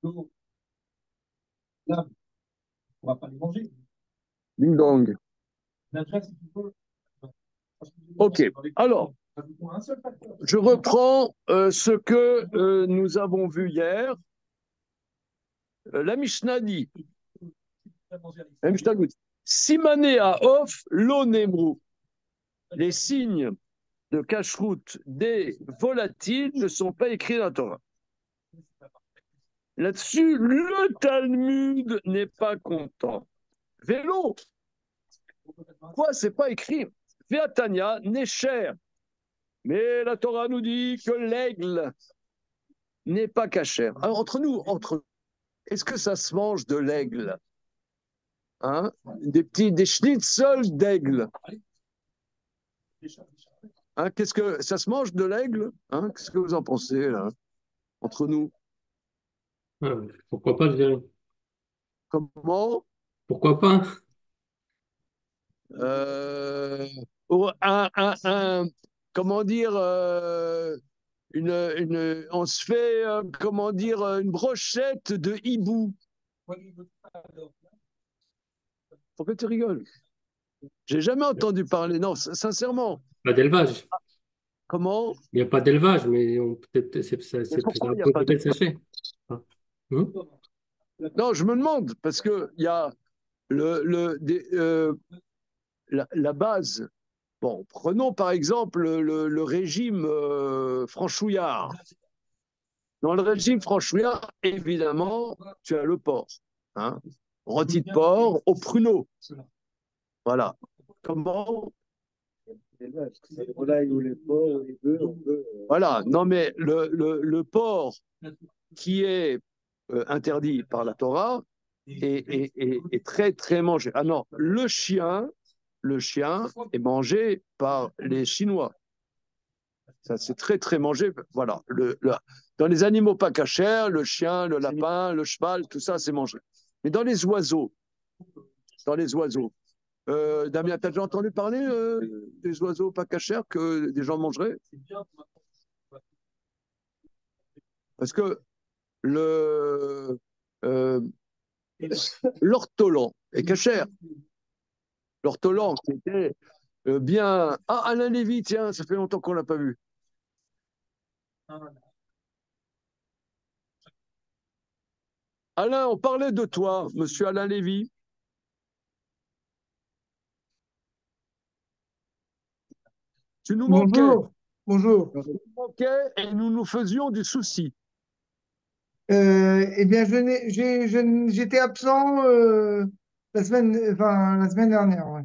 Là, on ne va pas les manger. Ding dong. Ok, alors, je reprends ce que nous avons vu hier. La Mishnah dit, Simané à Off, l'onemru. Les signes de cacheroute des volatiles ne sont pas écrits dans la Torah. Là-dessus, le Talmud n'est pas content. Vélo, quoi, c'est pas écrit. Veatania n'est cher. Mais la Torah nous dit que l'aigle n'est pas cachère. Alors, entre nous, est-ce que ça se mange de l'aigle? Hein? Des schnitzels d'aigle. Hein, qu'est-ce que ça se mange de l'aigle? Hein, qu'est-ce que vous en pensez là, entre nous? Ah, pourquoi pas, je dirais. Comment? Pourquoi pas? Euh, comment dire, on se fait, comment dire, une brochette de hibou. Pourquoi tu rigoles? J'ai jamais entendu parler. Non, sincèrement. Pas d'élevage. Comment? Il n'y a pas d'élevage, mais peut-être Mais pourquoi ça il n'y a peut pas de... peut-être sécher. Ah. Hum. Non, je me demande, parce que il y a la base. Bon, prenons par exemple le régime franchouillard. Dans le régime franchouillard, évidemment, tu as le porc. Hein, rôti de porc au pruneau. Voilà. Comment? Voilà. Non, mais le porc qui est interdit par la Torah est très, très mangé. Ah non, le chien est mangé par les Chinois. Ça, c'est très, très mangé. Voilà. Dans les animaux pas cachers, le chien, le lapin, le cheval, tout ça, c'est mangé. Mais dans les oiseaux, Damien, t'as déjà entendu parler des oiseaux pas cachers que des gens mangeraient? Parce que le euh, l'ortolan est cachère. L'ortolan qui était bien. Ah, Alain Lévy, tiens, ça fait longtemps qu'on l'a pas vu. Alain, on parlait de toi, monsieur Alain Lévy. Tu nous manquais. Bonjour, bonjour. Tu nous manquais et nous nous faisions du souci. Eh bien, j'étais absent la semaine dernière. Ouais.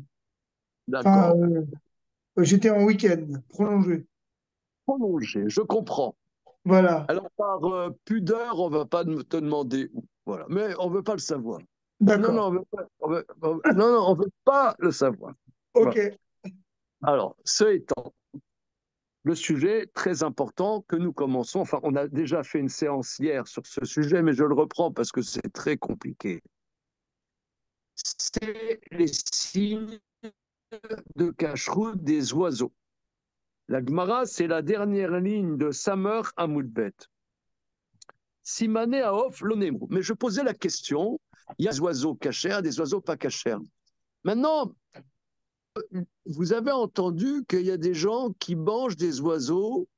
Enfin, D'accord. j'étais en week-end prolongé. Prolongé, je comprends. Voilà, Alors, par pudeur, on ne va pas te demander où. Voilà. Mais on ne veut pas le savoir. Non, non, d'accord. non, non, on veut pas le savoir. Ok. Voilà. Alors, ce étant, le sujet très important que nous commençons, enfin, on a déjà fait une séance hier sur ce sujet, mais je le reprends parce que c'est très compliqué. C'est les signes de cacheroute des oiseaux. La Gemara, c'est la dernière ligne de Samer Hamoudbet. Simané Aof l'onemru. Mais je posais la question, il y a des oiseaux cachers, des oiseaux pas cachers. Maintenant, vous avez entendu qu'il y a des gens qui mangent des oiseaux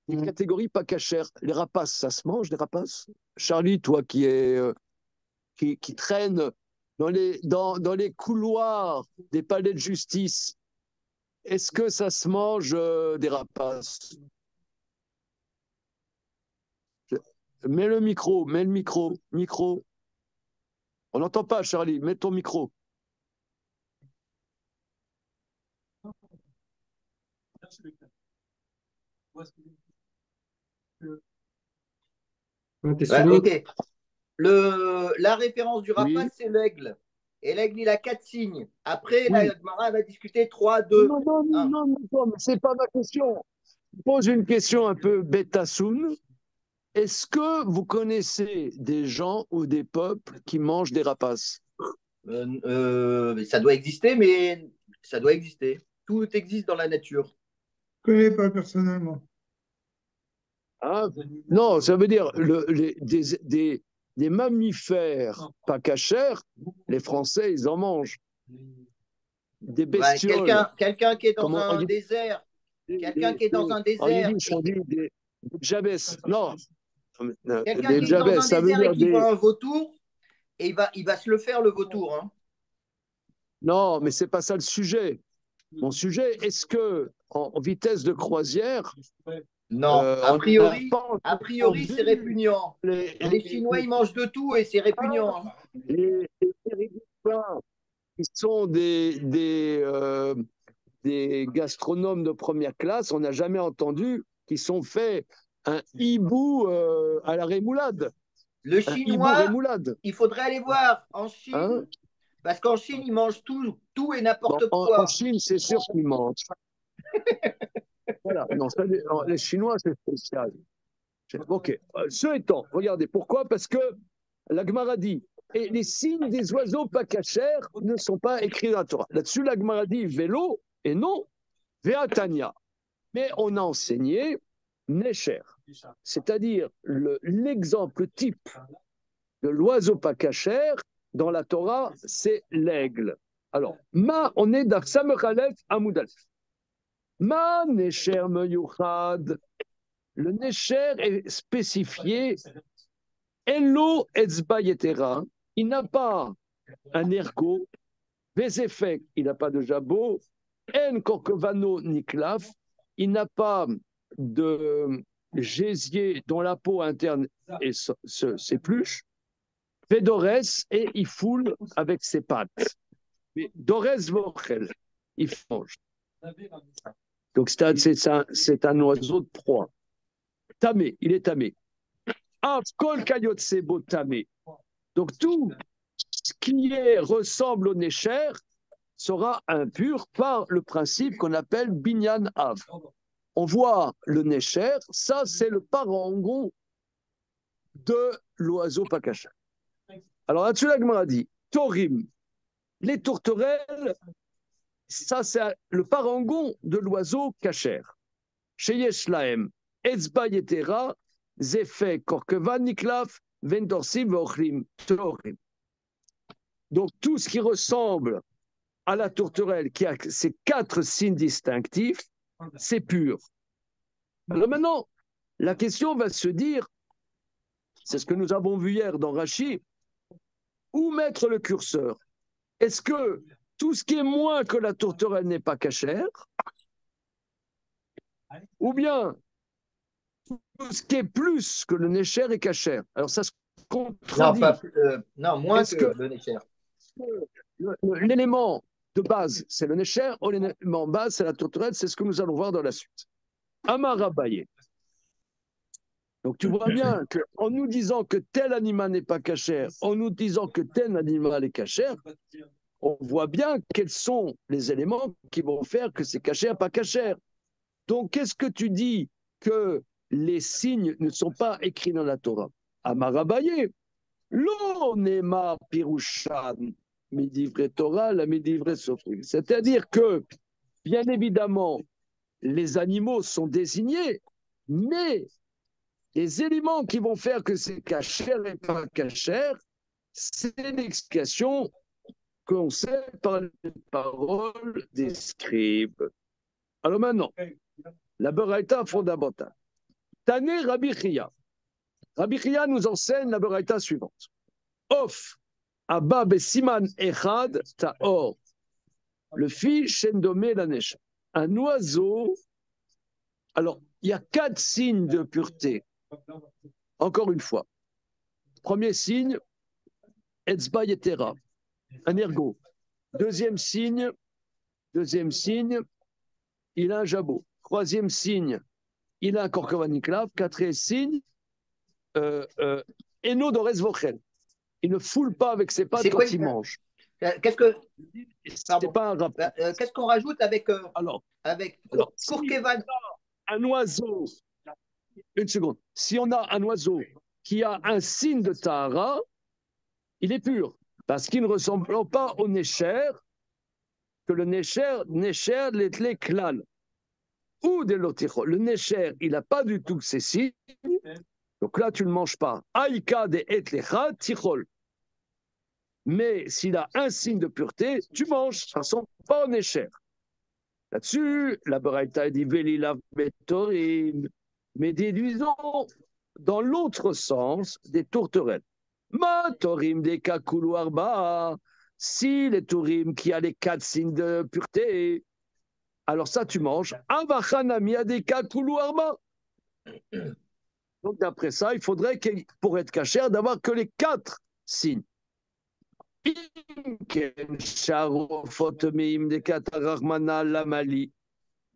des catégories pas cachères. Les rapaces, ça se mange, les rapaces? Charlie, toi qui traîne dans les couloirs des palais de justice, est-ce que ça se mange des rapaces? Mets le micro. On n'entend pas, Charlie, mets ton micro. Ouais, t'es Ouais, soumis? ok. La référence du Oui. rapace, c'est l'aigle. Et l'aigle, il a quatre signes. Après, Oui. la Gemara va discuter 3, 2, Non, non, non, 1. non, non, mais c'est pas ma question. Je pose une question un peu bêta-soun. Est-ce que vous connaissez des gens ou des peuples qui mangent des rapaces? Ça doit exister, mais ça doit exister. Tout existe dans la nature. Je ne connais pas personnellement. Hein? Non, ça veut dire des mammifères pas cachers, les Français, ils en mangent. Des bestioles. Quelqu'un qui est dans Comment on un dit désert, quelqu'un qui est dans un en désert, yiddish, on dit des jabès. Non, quelqu'un des qui est dans jabès, un ça veut désert et dire qui des. voit un vautour, et il va se le faire le vautour. Hein. Non, mais c'est pas ça le sujet. Mon sujet, est-ce que en vitesse de croisière, Non, on n'a pas a priori, c'est entendu répugnant. Les Chinois, ils mangent de tout et c'est répugnant. Hein. les Philippins, qui sont des gastronomes de première classe, on n'a jamais entendu qu'ils sont fait un hibou à la rémoulade. Le Un hibou Chinois, rémoulade. il faudrait aller voir en Chine, Hein? parce qu'en Chine, ils mangent tout et Bon, n'importe en quoi. Chine, c'est sûr qu'ils mangent. Voilà. Non, les Chinois, c'est spécial. Ok. Ce étant, regardez, pourquoi? Parce que la Gemara dit, et les signes des oiseaux pas cachers ne sont pas écrits dans la Torah. Là-dessus, la Gemara dit vélo et non Veatania. Mais on a enseigné Necher, c'est-à-dire l'exemple type de l'oiseau pas cacher dans la Torah, c'est l'aigle. Alors, on est dans Samechalef Amoudalef. Ma Necher Meyuchad. Le Necher est spécifié. Elo Etzba Yetera. Il n'a pas un ergot. Vezefek, il n'a pas de jabot. En Korkovano Niklaf. Il n'a pas de gésier dont la peau interne s'épluche. Vedores, et il foule avec ses pattes. Mais Dores Vochel, il mange. Donc c'est un oiseau de proie. Tamé, il est tamé. Kol Kayotsebo tamé. Donc tout ce qui ressemble au Necher sera impur par le principe qu'on appelle Binyan Av. On voit le Necher, ça c'est le parangon de l'oiseau Pakacha. Alors là-dessus, la Gemara dit Torim, les tourterelles, ça c'est le parangon de l'oiseau Kacher. Chez Yeshlaem, Etzba Yetera, Zefe Korkevan Niklaf, Vendorsim Vochlim Torim. Donc tout ce qui ressemble à la tourterelle, qui a ces 4 signes distinctifs, c'est pur. Alors maintenant, la question va se dire, c'est ce que nous avons vu hier dans Rashi, où mettre le curseur? Est-ce que tout ce qui est moins que la tourterelle n'est pas cachère? Ou bien tout ce qui est plus que le Necher est cachère? Alors ça se contredit. Non, moins que le Necher. L'élément de base, c'est le Necher, ou l'élément de base, c'est la tourterelle, c'est ce que nous allons voir dans la suite. Amarabaye. Donc tu vois bien qu'en nous disant que tel animal n'est pas cachère, en nous disant que tel animal est cachère, on voit bien quels sont les éléments qui vont faire que c'est cachère, pas cachère. Donc qu'est-ce que tu dis que les signes ne sont pas écrits dans la Torah? Amarabaye. Lo nema pirushan midivre Torah la midivre sofrim. C'est-à-dire que, bien évidemment, les animaux sont désignés, mais les éléments qui vont faire que c'est cachère et pas cachère, c'est l'explication qu'on sait par les paroles des scribes. Alors maintenant, la beraïta fondamentale. Tané Rabbi Chia. Rabbi Chia nous enseigne la beraïta suivante. Of, Abba Besiman Echad Taor. Le fils Shendomé Lanesha. Un oiseau. Alors, il y a 4 signes de pureté. Encore une fois. Premier signe, Etzba Yetera, un ergot. Deuxième signe, il a un jabot. Troisième signe, il a un korkovanniklav. Quatrième signe, Eno Dores Vochel. Il ne foule pas avec ses pattes quand il mange. Qu'est-ce que. C'est pas un rapport. Qu'est-ce qu'on rajoute avec. Alors, Korkevan. Un oiseau. Une seconde. Si on a un oiseau qui a un signe de Tahara, il est pur. Parce qu'il ne ressemble pas au Necher, que le Necher l'etle klal. Ou de l'oticho. Le Necher, il n'a pas du tout ces signes. Donc là, tu ne manges pas. Aïka de etlecha tichol. Mais s'il a un signe de pureté, tu manges. Ça ne sent pas en écher. Là-dessus, la Baraita dit Velilav betorim. Mais déduisons dans l'autre sens des tourterelles. Ma torim des kakulu arba. Si les tourim qui a les 4 signes de pureté, alors ça tu manges. Avachanami a des kakulu arba. Donc d'après ça, il faudrait pour être cachère d'avoir que les 4 signes.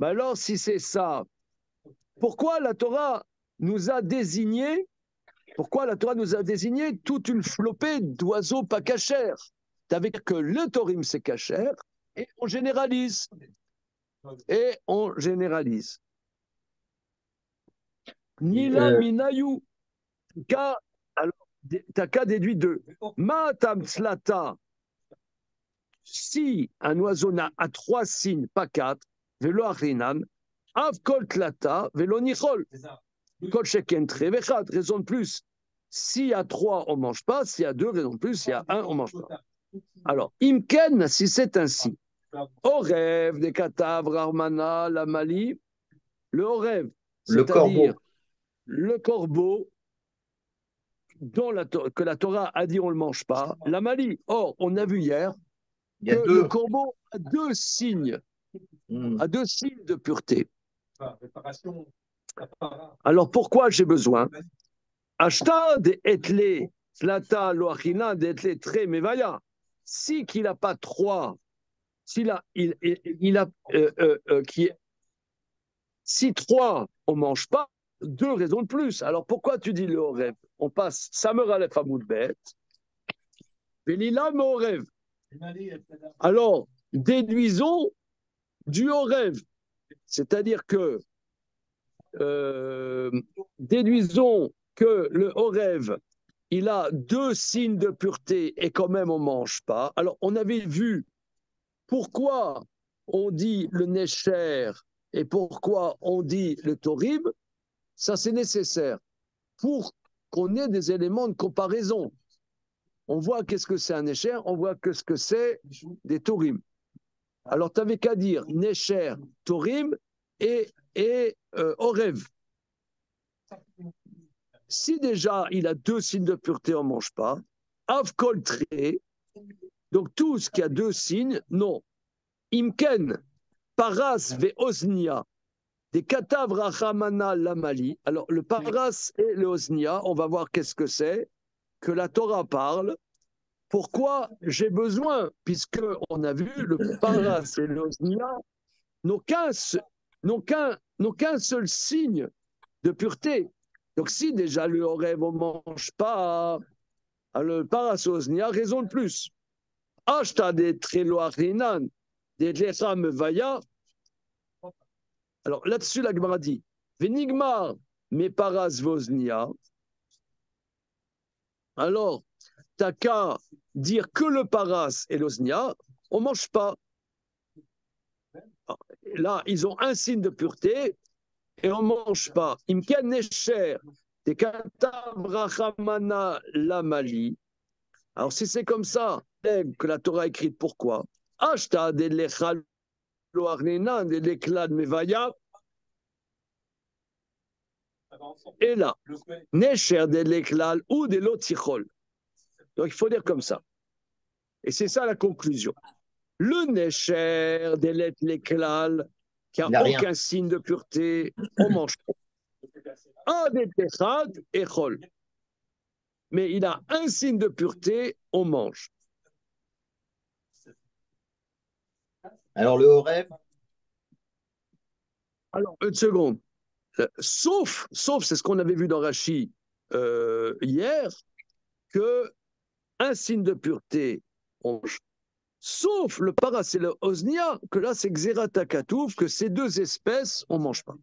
Alors si c'est ça, pourquoi la Torah nous a désigné toute une flopée d'oiseaux pas cachers? Avec que le Torim c'est cachère et on généralise. Nila minayu. Alors, t'as qu'à déduire 2. Matam tzlata. Si un oiseau n'a à 3 signes, pas 4, velo achrinan, avkol tlata, velo nichol. Kol sheken trevechad, raison de plus. S'il y a 3, on ne mange pas. S'il y a 2, raison de plus. S'il y a 1, on ne mange pas. Alors, imken, si c'est ainsi. Orev de katav, rarmana, la mali. Le orev, c'est-à-dire le corbeau, que la Torah a dit on ne le mange pas. La mali. Or, on a vu hier que le corbeau a 2 signes. A 2 signes de pureté. Alors, pourquoi j'ai besoin? Ashta de etle, tlata, loachina, de etle, tre, mevaya. Si qu'il n'a pas 3, si 3, on ne mange pas, 2 raisons de plus. Alors pourquoi tu dis le Horev? On passe Samer Aleph Hamoud Bet, Velila me Horev. Alors, déduisons du Horev. C'est-à-dire que déduisons que le Horev, il a 2 signes de pureté et quand même on ne mange pas. Alors, on avait vu pourquoi on dit le Necher et pourquoi on dit le Torib. Ça, c'est nécessaire pour qu'on ait des éléments de comparaison. On voit qu'est-ce que c'est un Necher, on voit qu'est-ce que c'est des Torim. Alors, tu n'avais qu'à dire Necher, Torim et Horev. Si déjà il a 2 signes de pureté, on ne mange pas. Avkol tre, donc tout ce qui a 2 signes, non. Imken, paras ve osnia, des katav rachamana lamali. Alors le paras et le osnia, on va voir qu'est-ce que c'est, que la Torah parle. Pourquoi j'ai besoin, puisque on a vu le paras et le osnia n'ont qu'un seul signe de pureté. Donc si déjà le Horev on ne mange pas, le parasosnia, raison de plus. Ashta de treloachrinan, des lecha mevaya. Alors là-dessus, la Gemara dit Venigmar me paras vosnia. Alors, t'as qu'à dire que le paras et l'osnia, on ne mange pas. Là, ils ont un signe de pureté et on ne mange pas. Imken necher, des katav rachamana lamali. Alors, si c'est comme ça que la Torah a écrite, pourquoi? Ashta de lechal loarnenan de l'éclat de mevaya. Et là, necher de l'éclal ou de l'otichol. Donc, il faut dire comme ça. Et c'est ça la conclusion. Le necher de l'éclal, qui n'a aucun signe de pureté, on mange pas. Mais il a un signe de pureté, on mange. Alors le Horev? Alors, une seconde. Sauf, c'est ce qu'on avait vu dans Rashi hier, que un signe de pureté, on mange. Sauf le paras et le osnia, que là c'est Xerata Katouf, que ces 2 espèces, on ne mange pas.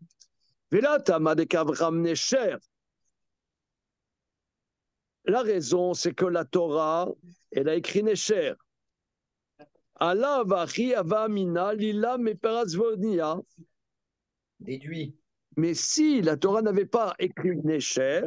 La raison, c'est que la Torah, elle a écrit Necher. Allah vachi avamina lila me parasvonia. Déduit. Mais si la Torah n'avait pas écrit Necher,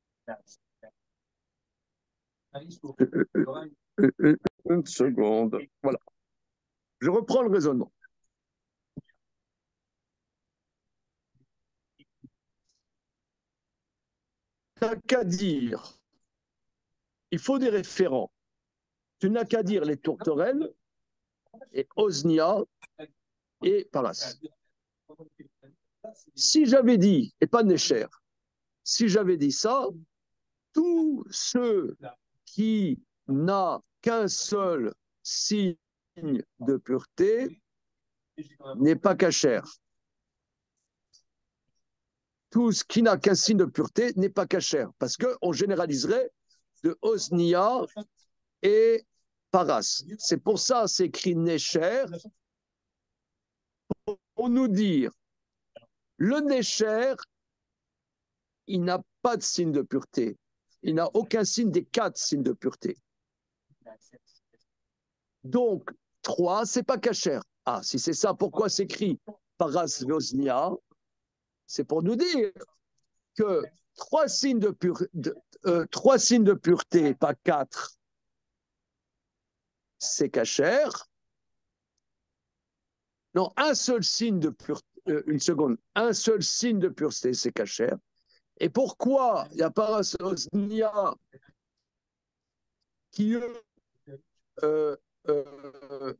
Une seconde. Voilà. Je reprends le raisonnement. T'as qu'à dire, il faut des référents. Tu n'as qu'à dire les tourterelles et Osnia et Paras. Si j'avais dit, et pas Necher, si j'avais dit ça, tous ceux qui n'ont qu'un seul signe de pureté n'est pas cachère. Tout ce qui n'a qu'un signe de pureté n'est pas cachère, parce qu'on généraliserait de Osnia et Paras. C'est pour ça c'est écrit Necher, pour nous dire, le Necher, il n'a pas de signe de pureté. Il n'a aucun signe des 4 signes de pureté. Donc, 3, c'est pas cachère. Ah, si c'est ça, pourquoi c'est écrit Paras Vosnia? C'est pour nous dire que 3 signes de pureté, pas 4, c'est cachère. Non, un seul signe de pureté, une seconde, un seul signe de pureté, c'est cachère. Et pourquoi il y a Paras Vosnia qui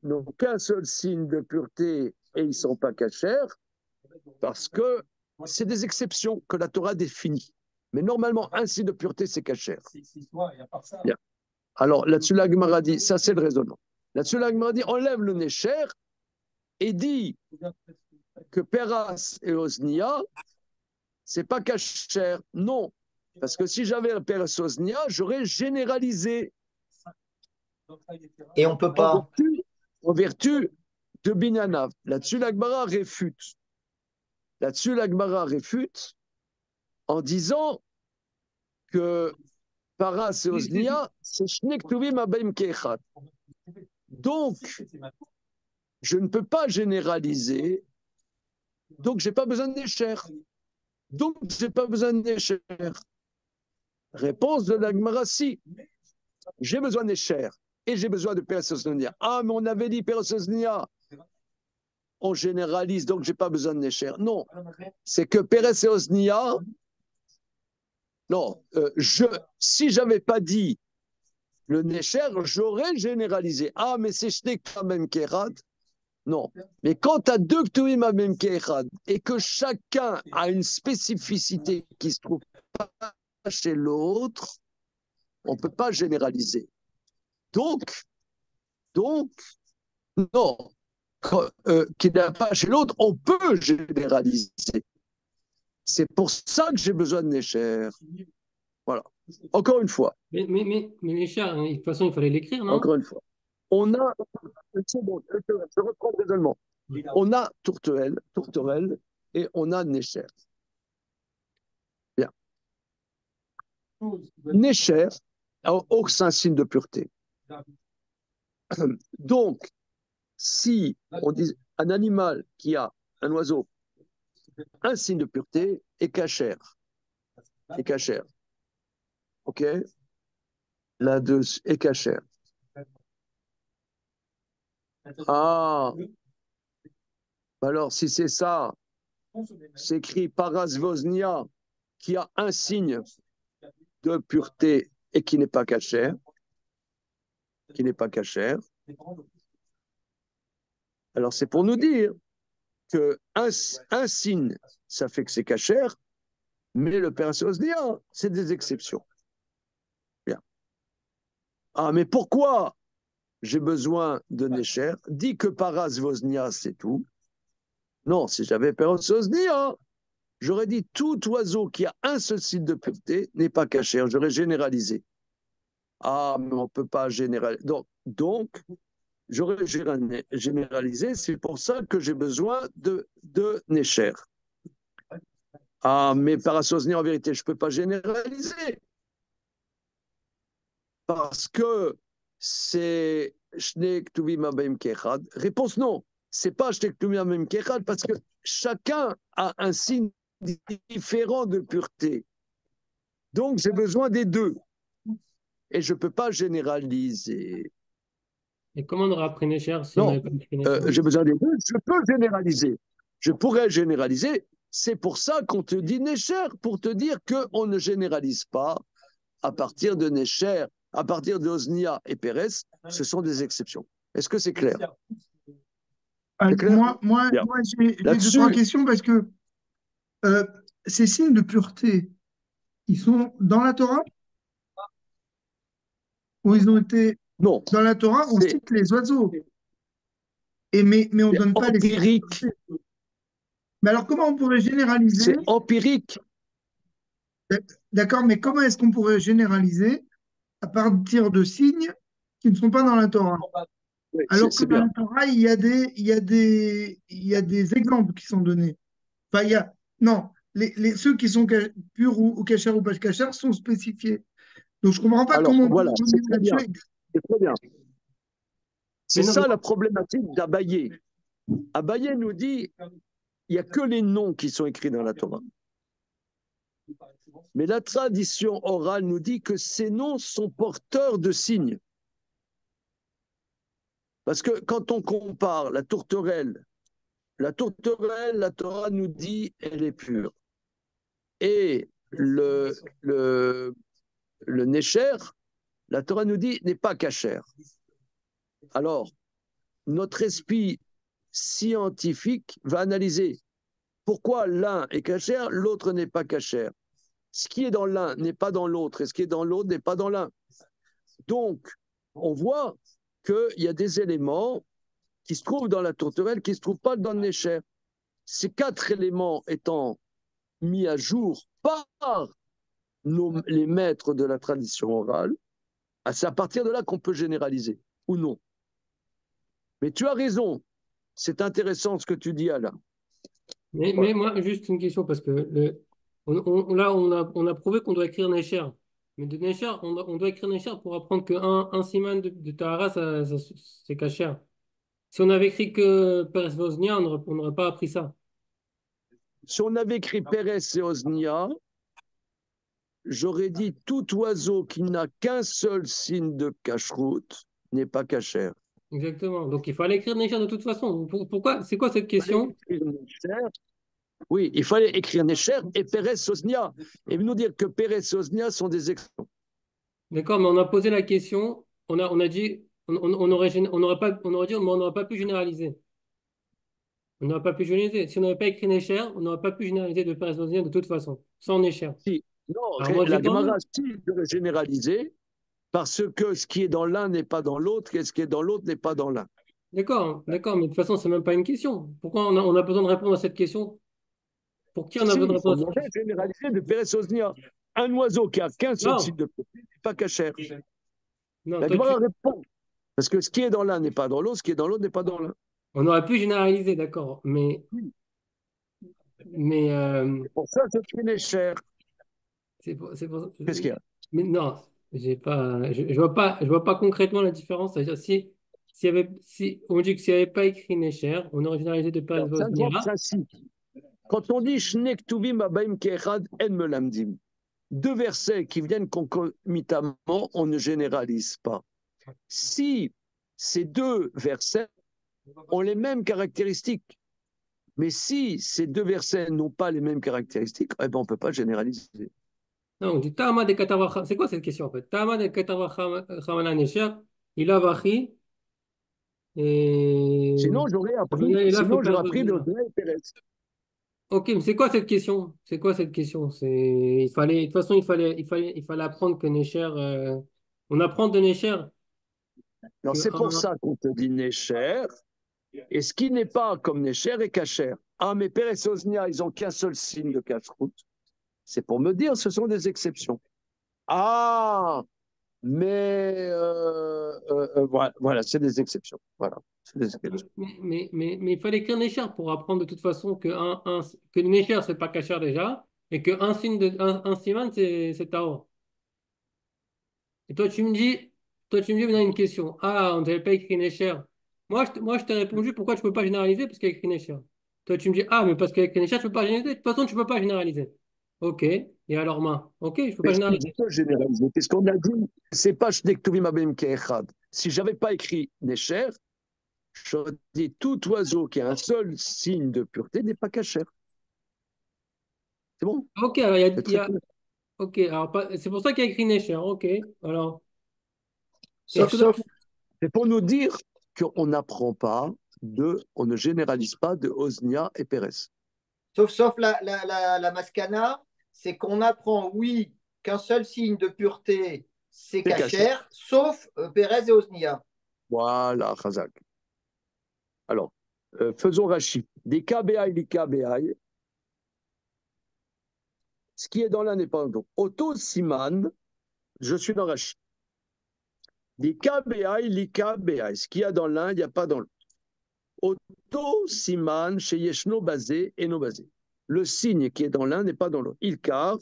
n'ont qu'un seul signe de pureté et ils ne sont pas cachères? Parce que c'est des exceptions que la Torah définit. Mais normalement, un signe de pureté, c'est cachère. Bien. Alors, là-dessus, la Gemara dit, ça c'est le raisonnement. Là-dessus, la Gemara dit, enlève le Necher et dit que Peras et Osnia, c'est pas cachère. Non. Parce que si j'avais Peras et Osnia, j'aurais généralisé. Et on ne peut pas. En vertu de Binyanav. Là-dessus, la Gemara réfute. Là-dessus, la Gemara réfute en disant que Paras et Osnia, c'est Shnek Tuvim Abaim Keichat. Donc, je ne peux pas généraliser, donc je n'ai pas besoin de Necher. Donc, je n'ai pas besoin de Necher. Réponse de la Gemara, si. J'ai besoin de Necher et j'ai besoin de Peres et Osnia. Ah, mais on avait dit Peres et Osnia. On généralise, donc je n'ai pas besoin de Necher. Non, c'est que Peres et Osnia, non, si je n'avais pas dit le Necher, j'aurais généralisé. Ah, mais c'est Shnek Kamem Kerad. Non. Mais quand tu as 2 Ktuim Kamem Kerad et que chacun a une spécificité qui ne se trouve pas chez l'autre, on ne peut pas généraliser. Donc, non. Qui n'a pas chez l'autre, on peut généraliser. C'est pour ça que j'ai besoin de Necher. Voilà. Encore une fois. Mais Necher, hein, de toute façon, il fallait l'écrire, non? Encore une fois. On a. Je reprends le raisonnement. On a tourterelle et on a Necher. Bien. Necher a aucun signe de pureté. Donc, si on dit un animal qui a un oiseau, un signe de pureté est cachère. Est cachère. OK? La 2 est cachère. Ah! Alors, si c'est ça, c'est écrit Paras Vosnia, qui a un signe de pureté et qui n'est pas cachère. Qui n'est pas cachère. Alors, c'est pour nous dire qu'un signe, ça fait que c'est cachère, mais le Paras Vosnia, c'est des exceptions. Bien. Ah, mais pourquoi j'ai besoin de Necher? Dis que Paras Vosnia, c'est tout. Non, si j'avais Paras Vosnia, j'aurais dit tout oiseau qui a un seul signe de pureté n'est pas cachère. J'aurais généralisé. Ah, mais on ne peut pas généraliser. Donc j'aurais généralisé. C'est pour ça que j'ai besoin de Necher. Ah, mais Paras Vosnia, en vérité, je ne peux pas généraliser. Parce que c'est Shnek Tuvim Abaim Kechad. Réponse non. C'est pas Shnek Tuvim Abaim Kechad parce que chacun a un signe différent de pureté. Donc, j'ai besoin des deux. Et je ne peux pas généraliser. Et comment on aura pris Nécher si on Non, n'avait pas écrit Nécher? j'ai besoin des deux. Je peux généraliser. Je pourrais généraliser. C'est pour ça qu'on te dit Nécher, pour te dire qu'on ne généralise pas à partir de Nécher, à partir de Osnia et Pérez, ce sont des exceptions. Est-ce que c'est clair? C'est clair? Moi, Bien. j'ai deux, Là-dessus, trois questions parce que ces signes de pureté, ils sont dans la Torah ou ils ont été non, dans la Torah, on c'est cite les oiseaux. Mais on ne donne pas les signes de empirique. pureté. Mais alors, comment on pourrait généraliser? C'est empirique. D'accord, mais comment est-ce qu'on pourrait généraliser à partir de signes qui ne sont pas dans la Torah? Oui, Alors que c'est dans bien. la Torah, il y a des exemples qui sont donnés. Enfin, non, ceux qui sont purs ou cachers ou pas cachers sont spécifiés. Donc, je ne comprends pas Alors, comment on peut voilà, c'est revenir très bien. là-dessus. C'est très bien. C'est Mais non, ça la problématique d'Abaye. Abaye nous dit il n'y a que les noms qui sont écrits dans la Torah. Mais la tradition orale nous dit que ces noms sont porteurs de signes. Parce que quand on compare la tourterelle, la Torah nous dit elle est pure. Et le Nécher, la Torah nous dit n'est pas cachère. Alors, notre esprit scientifique va analyser pourquoi l'un est cachère, l'autre n'est pas cachère. Ce qui est dans l'un n'est pas dans l'autre, et ce qui est dans l'autre n'est pas dans l'un. Donc, on voit qu'il y a des éléments qui se trouvent dans la tourterelle qui ne se trouvent pas dans le Nécher. Ces 4 éléments étant mis à jour par les maîtres de la tradition orale, c'est à partir de là qu'on peut généraliser, ou non. Mais tu as raison, c'est intéressant ce que tu dis, Alain. mais moi, juste une question, parce que là, on a prouvé qu'on doit écrire Nécher. Mais de Nécher, on doit écrire Nécher pour apprendre qu'un siman de Tahara, c'est cachère. Si on avait écrit que Peres Vosnia, on n'aurait pas appris ça. Si on avait écrit Pérez et Osnia, j'aurais dit tout oiseau qui n'a qu'un seul signe de cacheroute n'est pas cachère. Exactement. Donc il fallait écrire Nécher de toute façon. Pourquoi? C'est quoi cette question? Oui, il fallait écrire Nécher et Pérez Osnia. Et nous dire que Pérez et Osnia sont des exceptions. D'accord, mais on a posé la question, on a dit, on aurait, on aurait pas, on aurait dit, mais on n'aurait pas pu généraliser. On n'aurait pas pu généraliser. Si on n'avait pas écrit Nécher, on n'aurait pas pu généraliser de Pérez Vosnia de toute façon, sans Nécher. Si. Non, Alors moi, la j'ai quand Gemara, même. si, de le généraliser, parce que ce qui est dans l'un n'est pas dans l'autre, et ce qui est dans l'autre n'est pas dans l'un. D'accord, d'accord, mais de toute façon, c'est même pas une question. Pourquoi on a besoin de répondre à cette question? Pour qui on a Si, besoin de il faut répondre à cette demander question? généraliser de Pérez Osnia. Un oiseau qui a qu'un seul Non, signe de peau n'est pas cachère. non, La toi, Gemara répond. Parce que ce qui est dans l'un n'est pas dans l'autre, ce qui est dans l'autre n'est pas dans l'un. on aurait pu généraliser, d'accord, mais Pour ça, c'est une échelle. c'est pour- Qu'est-ce qu'il y a? mais non, j'ai pas, je vois pas concrètement la différence. C'est-à-dire, si on dit que s'il n'y avait pas écrit Nécher, on aurait généralisé de Pérez C'est un grand Vosnia. principe. Quand on dit Shnek Tuvim Abaim Kechad En Melamdim, 2 versets qui viennent concomitamment, on ne généralise pas. Si ces 2 versets ont les mêmes caractéristiques, mais si ces 2 versets n'ont pas les mêmes caractéristiques, eh ben on ne peut pas généraliser. Non, on dit Tama de Katavacham. C'est quoi cette question en fait? Tama de Katavacham Nécher, il a vachi et Sinon, j'aurais appris, il a fait sinon, Pérez j'aurais appris de Vosnia. Osna et Pérez. Ok, mais c'est quoi cette question? C'est quoi cette question? Il fallait, de toute façon, il fallait apprendre que Nécher, on apprend de Nécher Alors, que c'est pour ça qu'on te dit Nécher, et ce qui n'est pas comme Nécher est Kacher. Ah, mais Pérez et Osnia, ils n'ont qu'un seul signe de cache-route. C'est pour me dire, ce sont des exceptions. Ah, mais voilà, c'est des exceptions. Voilà, c'est des exceptions. mais il fallait écrire Nécher pour apprendre de toute façon que Nécher, c'est pas Kacher déjà, et qu'un signe un siman, c'est Tahor. Et toi, tu me dis, maintenant une question. Ah, on n'avait pas écrit Nécher. Moi, je t'ai répondu, pourquoi tu ne peux pas généraliser? Parce qu'il y a écrit Nécher. Toi, tu me dis, ah, mais parce qu'il y a écrit Nécher, tu ne peux pas généraliser. De toute façon, tu ne peux pas généraliser. Ok. Et alors, ma. Ok, je peux pas Mais je généraliser. peux généraliser. Parce qu'on a dit, c'est pas Shnektovim Abem Keechad. Si j'avais pas écrit Necher, j'aurais dit tout oiseau qui a un seul signe de pureté n'est pas cachère. C'est bon? Ok, alors C'est il y très a... clair. Ok, alors c'est pour ça qu'il y a écrit Necher. Ok, alors. Est-ce Sauf, que sauf, C'est pour nous dire qu'on n'apprend pas on ne généralise pas de Osnia et Pérez. sauf la mascana, c'est qu'on apprend, oui, qu'un seul signe de pureté, c'est C'est caché. cachère, sauf Pérez et Osnia. Voilà, Khazak. Alors, faisons Rashi. Des KBI, des KBI. Ce qui est dans l'un n'est pas dans l'autre. Auto Siman, je suis dans Rashi. Des KBI, les KBI. Ce qu'il y a dans l'un, il n'y a pas dans l'autre. Auto Siman, chez Yeshno basé et no basé. Le signe qui est dans l'un n'est pas dans l'autre. Il car,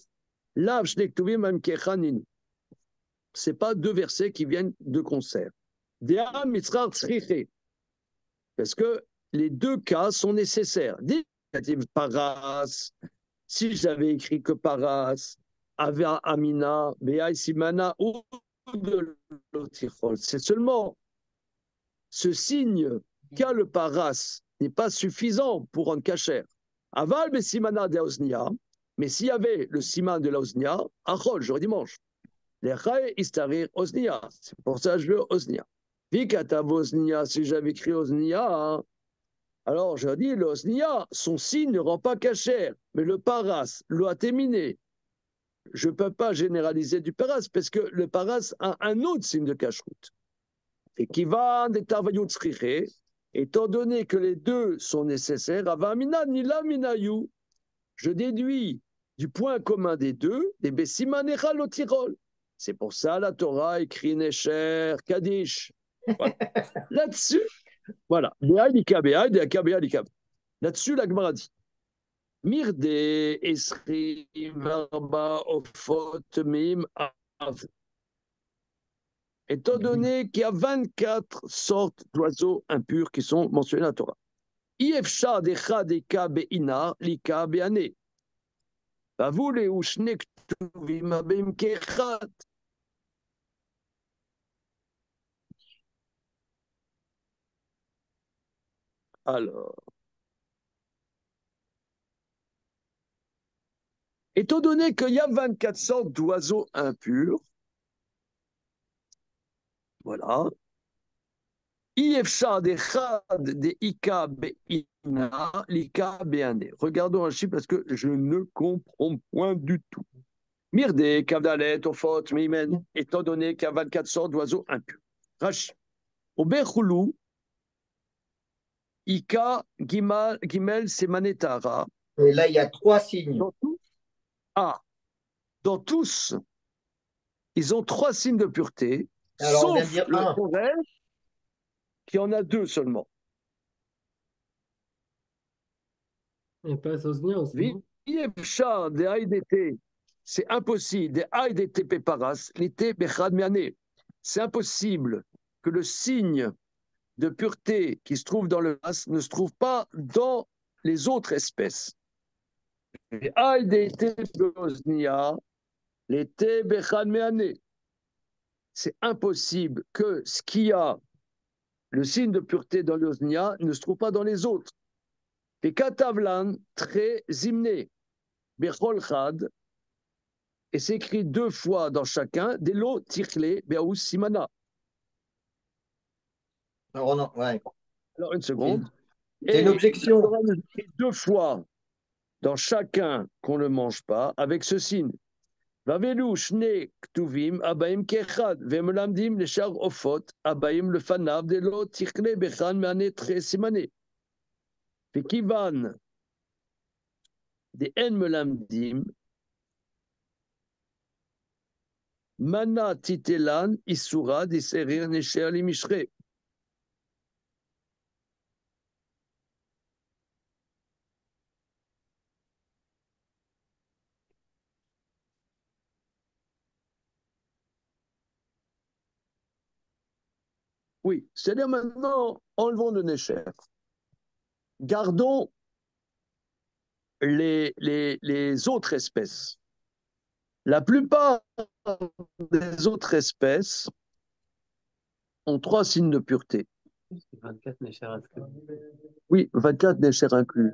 lav shnektuvim am kechanini. Ce n'est pas deux versets qui viennent de concert. Dea mitzrar tzriche. Parce que les deux cas sont nécessaires. Paras, si j'avais écrit que Paras, Ava Amina, Bea Simana ou de l'Otichol, c'est seulement ce signe qu'a le Paras n'est pas suffisant pour rendre cachère. Aval Besimana de Osnia, mais s'il y avait le siman de la Osnia, Achol, jour dimanche. Les Chai Istarir Osnia, c'est pour ça que je veux Osnia. Vikatav Osnia, si j'avais écrit Osnia, alors je dis le Osnia, son signe ne rend pas cachère, mais le Paras, le Atéminé, je ne peux pas généraliser du Paras parce que le Paras a un autre signe de cacheroute. Et qui va des Tarvayut Tzriche, étant donné que les deux sont nécessaires, Avamina Nila Minayu, je déduis du point commun des deux, des Bessimanecha Lotirol. C'est pour ça la Torah écrit Necher, Kadish. Voilà. Là-dessus, voilà. Là-dessus, la Gemara dit Mirde Esri Varba Ofot Mim Av. Étant donné qu'il y a 24 sortes d'oiseaux impurs qui sont mentionnés dans la Torah. Iefsha decha deka beina lika beane. Vavule ushne ktuvim abem kechat. Alors, étant donné qu'il y a 24 sortes d'oiseaux impurs, voilà, Iefsha dechad de ika beina lika beane. Regardons un chiffre parce que je ne comprends point du tout. Mirde, Kavdalet, Ofot, Mimen, étant donné qu'il y a 24 sortes d'oiseaux impurs. Rashi. Au Berchoulou, Ika, Gimel, Semanetara. Et là, il y a trois signes. Ah, dans tous, ils ont trois signes de pureté, Alors, on vient de sauf dire le un. Koresh, qui en a deux seulement. Et pas Osnia aussi, non? Viefchar de Haïdete, c'est impossible. Des Haïdete Peparas, l'été Bechad Meane. C'est impossible que le signe de pureté qui se trouve dans le mas ne se trouve pas dans les autres espèces. Les Haïdete Beosnia, l'été Bechad Meane. C'est impossible que ce qui a le signe de pureté dans l'osnia ne se trouve pas dans les autres. Et Katavlan, très zimné, Bechol Chad, et c'est écrit deux fois dans chacun, Delo Tichle, Beaous Simana. Alors, non, ouais. Alors, une seconde. C'est une Et objection. Torah nous écrit deux fois dans chacun qu'on ne mange pas avec ce signe. Vavelu shne ktuvim abaim kechad vemelamdim leshar ofot abaim lefanav delo tichle bechan meane tre simane. Vekivan de en melamdim mana titelan isura diserir nesher limishre. Oui, c'est-à-dire maintenant, enlevons le Necher. Gardons les autres espèces. La plupart des autres espèces ont 3 signes de pureté. 24 Nécher inclus. Oui, 24 Nécher inclus.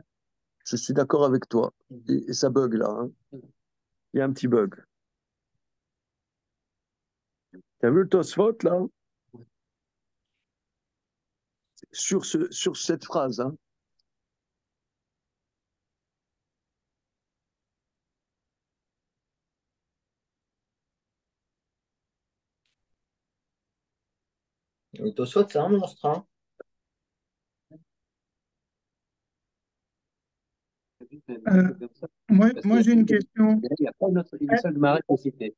Je suis d'accord avec toi. Et ça bug là. Hein. Il y a un petit bug. Tu as vu le Tosfot là? Sur cette phrase. Hein. Le Tosfot, c'est un monstre. Hein. Moi j'ai une question. Il n'y a pas une seule marée qui est citée.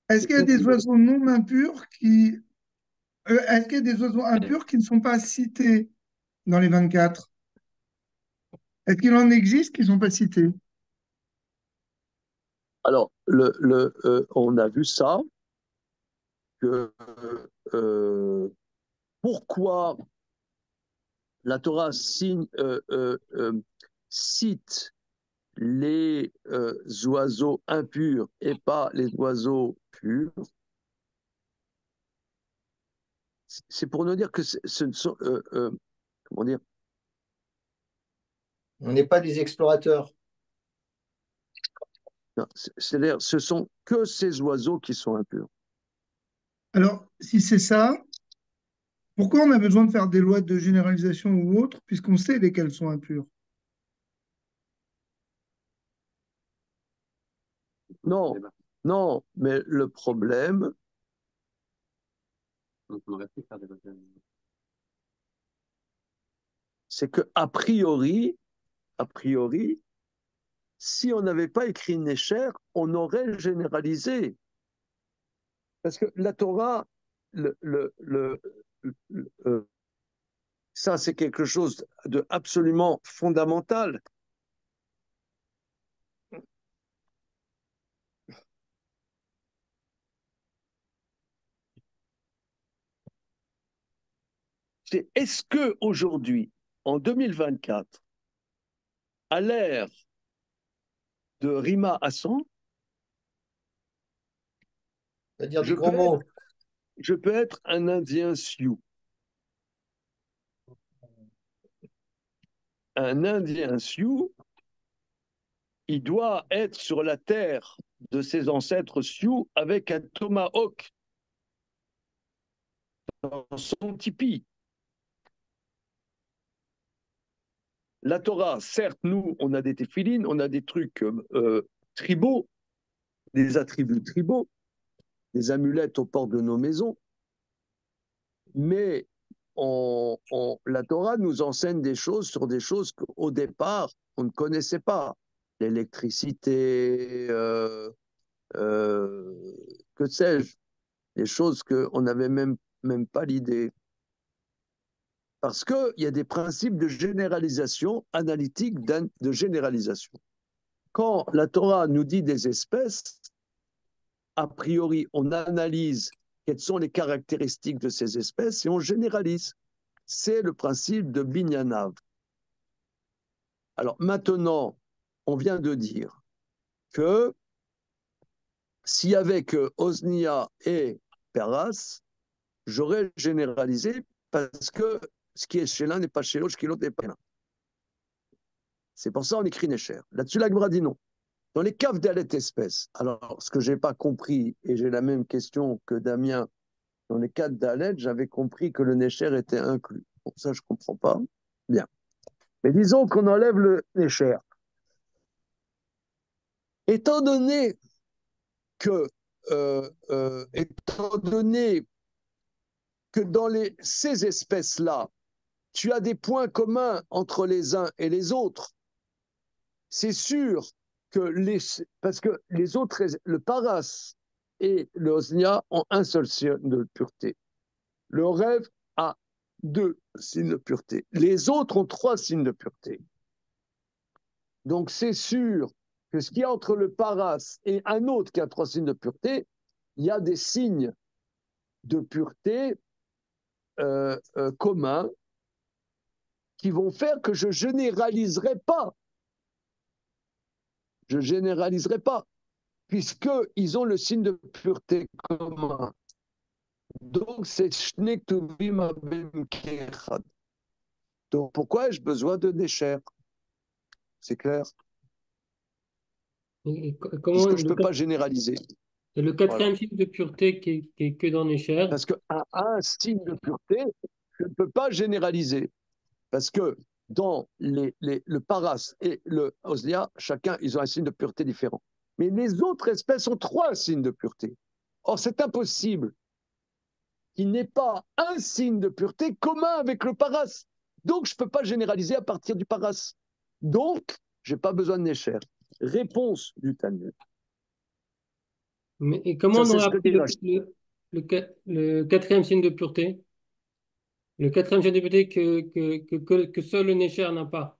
Est-ce qu'il y a des oiseaux non impurs est-ce qu'il y a des oiseaux impurs qui ne sont pas cités dans les 24? Est-ce qu'il en existe qui ne sont pas cités? Alors, on a vu ça, que pourquoi la Torah cite les oiseaux impurs et pas les oiseaux purs, c'est pour nous dire que ce ne sont, comment dire, On n'est pas des explorateurs. c'est-à-dire, ce sont que ces oiseaux qui sont impurs. Alors, si c'est ça, pourquoi on a besoin de faire des lois de généralisation ou autres, puisqu'on sait lesquelles sont impures? Non, non, mais le problème, c'est que a priori, si on n'avait pas écrit Nécher, on aurait généralisé. Parce que la Torah, ça c'est quelque chose de absolument fondamental. C'est est-ce que aujourd'hui, en 2024, à l'ère de Rima Hassan, C'est-à-dire des gros mots. je peux être un Indien Sioux. Un Indien Sioux, il doit être sur la terre de ses ancêtres Sioux avec un tomahawk dans son tipi. La Torah, certes, nous, on a des téphilines, on a des trucs tribaux, des attributs tribaux, des amulettes aux portes de nos maisons, mais la Torah nous enseigne des choses sur des choses qu'au départ, on ne connaissait pas. L'électricité, que sais-je, des choses qu'on n'avait même pas l'idée. Parce qu'il y a des principes de généralisation, analytique de généralisation. Quand la Torah nous dit des espèces, a priori, on analyse quelles sont les caractéristiques de ces espèces et on généralise. C'est le principe de Binyanav. Alors maintenant, on vient de dire que s'il y avait que Osnia et Peras, j'aurais généralisé parce que ce qui est chez l'un n'est pas chez l'autre, ce qui est l'autre n'est pas chez l'un. C'est pour ça qu'on écrit Nécher. Là-dessus, la Gemara dit non. Dans les caves d'alette espèces, alors ce que je n'ai pas compris, et j'ai la même question que Damien, dans les cas d'alette, j'avais compris que le Nécher était inclus. Bon, ça, je ne comprends pas. Bien. Mais disons qu'on enlève le Nécher. Étant donné que, dans ces espèces-là, tu as des points communs entre les uns et les autres, c'est sûr que parce que les autres, le paras et le osnia ont un seul signe de pureté. Le rêve a 2 signes de pureté. Les autres ont 3 signes de pureté. Donc c'est sûr que ce qu'il y a entre le paras et un autre qui a 3 signes de pureté, il y a des signes de pureté communs qui vont faire que je ne généraliserai pas je généraliserai pas, puisqu'ils ont le signe de pureté commun. Donc, c'est Shne Ktuvim Abem Kechad. Donc, pourquoi ai-je besoin de Nécher? C'est clair? Comment Puisque je ne peux pas généraliser. c'est le Voilà. quatrième signe de pureté qui est que dans Nécher. Parce qu'un signe de pureté, je ne peux pas généraliser. Parce que dans le paras et le oslia, chacun, ils ont un signe de pureté différent. Mais les autres espèces ont 3 signes de pureté. Or, c'est impossible qu'il n'ait pas un signe de pureté commun avec le paras. Donc, je ne peux pas généraliser à partir du paras. Donc, je n'ai pas besoin de Nécher. Réponse du Talmud. Et comment Ça, on c'est aurait ce que appris dit Rashi. le quatrième signe de pureté? Le quatrième signe de pureté que seul le Nécher n'a pas.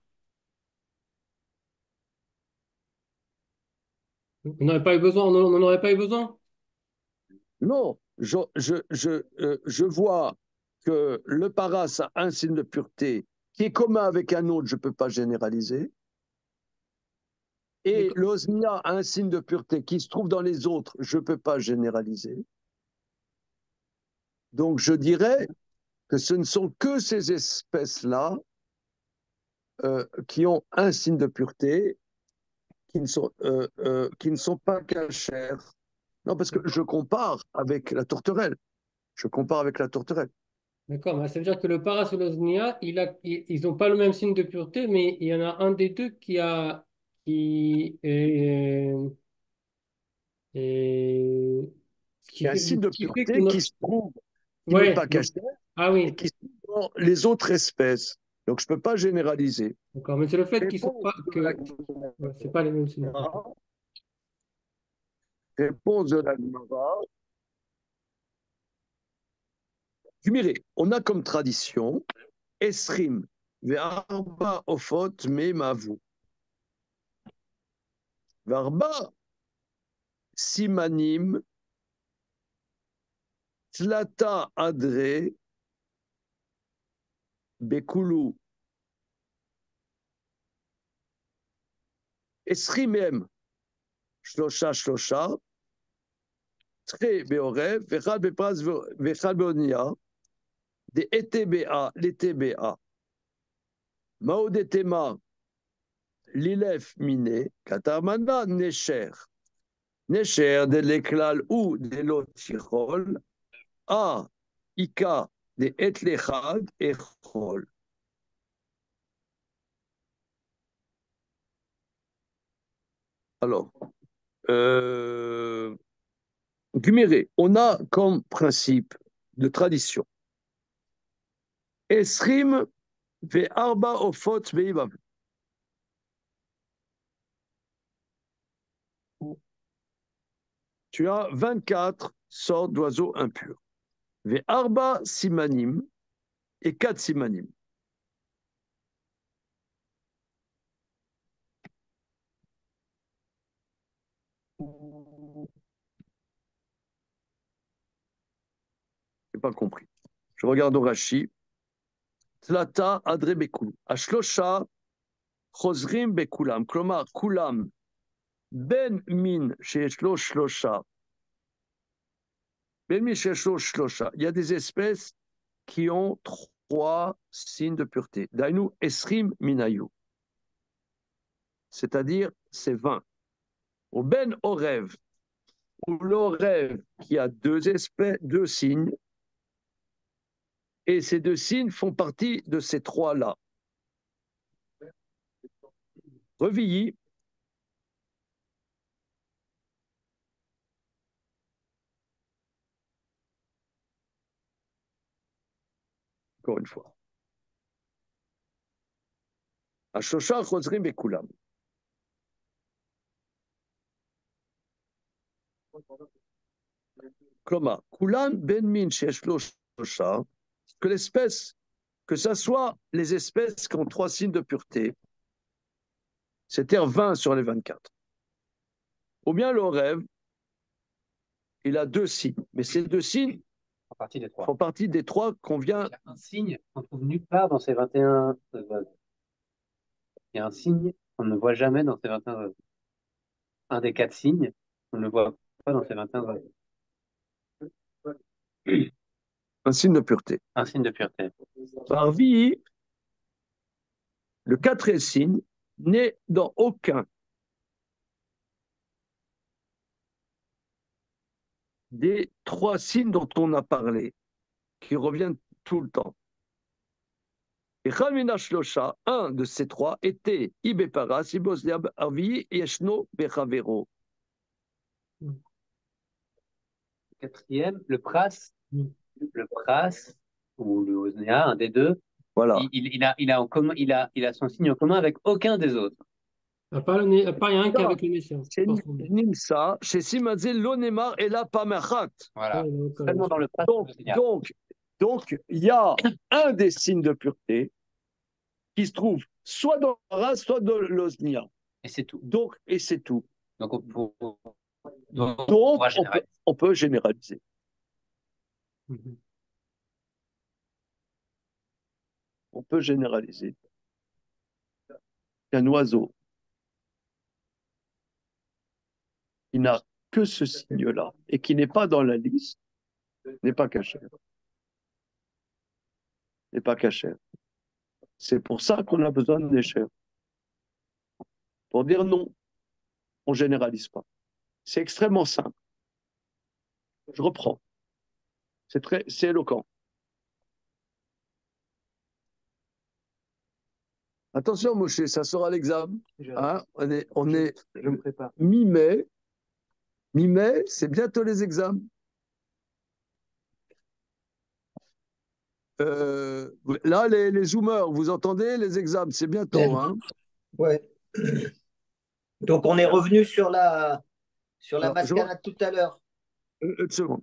On n'aurait pas eu besoin, on n'en aurait pas eu besoin? Non, je vois que le paras a un signe de pureté qui est commun avec un autre, je ne peux pas généraliser. Mais Et l'osmia a un signe de pureté qui se trouve dans les autres, je ne peux pas généraliser. Donc je dirais que ce ne sont que ces espèces-là qui ont un signe de pureté qui ne sont pas cachères. Non, parce que je compare avec la tourterelle. Je compare avec la tourterelle. D'accord, mais ça veut dire que le parasolosmia, ils n'ont pas le même signe de pureté, mais il y en a un des deux euh, Il y a un signe de qui fait pureté qui se trouve, qui n'est ouais, pas caché ah et oui, qui se trouve dans les autres espèces. Donc je ne peux pas généraliser. d'accord, mais c'est le fait qu'ils sont Réponse pas, de la ouais, c'est pas les mêmes signes de pureté. Gemara. Réponse de la Gemara. On a comme tradition Esrim ve'arba ofot me'mavu. Ve'arba simanim tlata adre bekulu. Esrimem shlosha shlosha tre be'orev ve'chad be'praz ve'chad be'onia de ETBA, l'ETBA. Maodetema, l'ilef miné, katamana, necher. Necher de l'éclal ou de l'otirol, a, ika, de etlechad, echol. Alors, Guméré, on a comme principe de tradition Esrim ve arba ofot veivav. Tu as 24 sortes d'oiseaux impurs. Ve arba simanim et 4 simanim. Je n'ai pas compris. Je regarde au Rashi. Tlata adre bekul. Ashlosha chozrim bekulam. Klomar, kulam. Ben min sheshlo shlosha. Ben min sheshlo shlosha. Il y a des espèces qui ont 3 signes de pureté. Dainu esrim minayu. C'est-à-dire, c'est 20. Au ben orev. Ou l'orev qui a 2 espèces, 2 signes. Et ces 2 signes font partie de ces 3-là. Revilly, encore une fois. Ashosha chozrim bekulam. Klomar, kulam ben min sheshlo shlosha. Que l'espèce, que ce soit les espèces qui ont 3 signes de pureté, c'est-à-dire 20 sur les 24. Ou bien le rêve, il a 2 signes, mais ces 2 signes font partie des 3 qu'on vient. Il y a un signe qu'on trouve nulle part dans ces 21 oiseaux. Il y a un signe qu'on ne voit jamais dans ces 21 oiseaux. un des 4 signes, on ne le voit pas dans ces 21 oiseaux. Un signe de pureté. Un signe de pureté. Parvi, le quatrième signe, n'est dans aucun des 3 signes dont on a parlé, qui reviennent tout le temps. Et Khamina Shlosha, un de ces 3, était Ibeparas, Ibosliab, Arvi, Yeshno, Bechavero. Quatrième, le pras, ou le osnéa, un des deux, Voilà. il a son signe en commun avec aucun des autres. À part rien qu'avec le Nécher. C'est Nimsa, chez Simadze, l'Onemar et la Pamachat. Voilà. Ouais, Seulement dans le pras. Donc, il y a un des signes de pureté qui se trouve soit dans la race, soit dans l'osnia. Et c'est tout. Et c'est tout. Donc, on peut généraliser. On peut généraliser. Un oiseau qui n'a que ce signe-là et qui n'est pas dans la liste n'est pas caché. N'est pas caché. C'est pour ça qu'on a besoin de l'échelle. Pour dire non, on ne généralise pas. C'est extrêmement simple. Je reprends. C'est éloquent. Attention, Moshe, ça sera l'examen. Hein, on est je me prépare. mi-mai. Mi-mai, c'est bientôt les examens. Là, les zoomers, vous entendez les examens, c'est bientôt. Hein. Ouais. Donc, on est revenu sur la Alors, mascana de tout à l'heure. Une seconde.